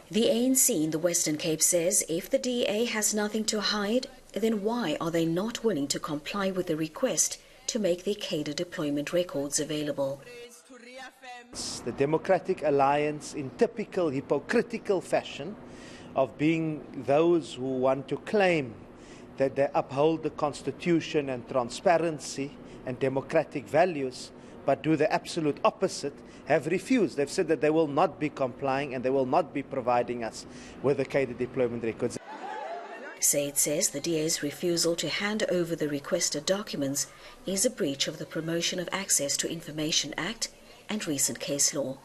The ANC in the Western Cape says if the DA has nothing to hide, then why are they not willing to comply with the request to make their cadre deployment records available? The Democratic Alliance, in typical hypocritical fashion of being those who want to claim that they uphold the Constitution and transparency and democratic values, but do the absolute opposite, have refused. They've said that they will not be complying and they will not be providing us with the cadre deployment records. Said says the DA's refusal to hand over the requested documents is a breach of the Promotion of Access to Information Act and recent case law.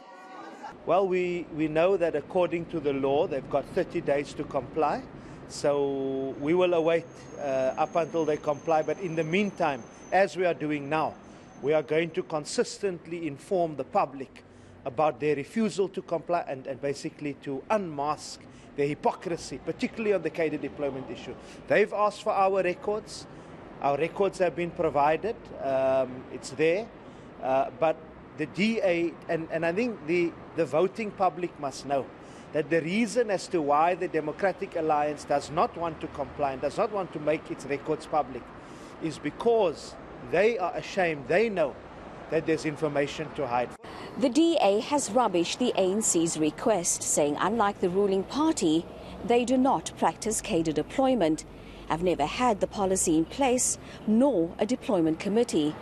Well, we know that according to the law, they've got 30 days to comply. So we will await up until they comply. But in the meantime, as we are doing now, we are going to consistently inform the public about their refusal to comply and basically to unmask their hypocrisy, particularly on the cadre deployment issue. They've asked for our records. Our records have been provided. It's there. But the DA, and I think the voting public must know that the reason as to why the Democratic Alliance does not want to comply and does not want to make its records public is because they are ashamed. They know that there's information to hide. The DA has rubbished the ANC's request, saying unlike the ruling party, they do not practice cadre deployment, have never had the policy in place, nor a deployment committee.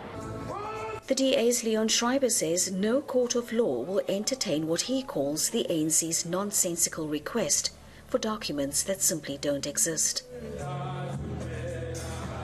The DA's Leon Schreiber says no court of law will entertain what he calls the ANC's nonsensical request for documents that simply don't exist.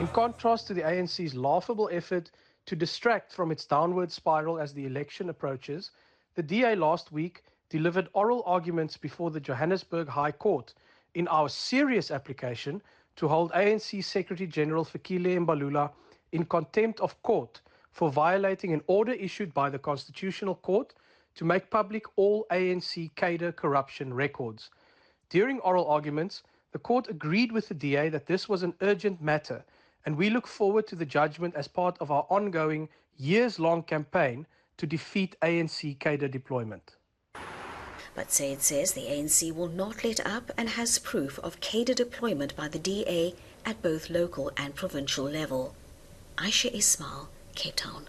In contrast to the ANC's laughable effort to distract from its downward spiral as the election approaches, the DA last week delivered oral arguments before the Johannesburg High Court in our serious application to hold ANC Secretary-General Fikile Mbalula in contempt of court for violating an order issued by the Constitutional Court to make public all ANC cadre corruption records. During oral arguments, the court agreed with the DA that this was an urgent matter, and we look forward to the judgment as part of our ongoing years-long campaign to defeat ANC cadre deployment. But Said says the ANC will not let up and has proof of cadre deployment by the DA at both local and provincial level. Aisha Ismail, Cape Town.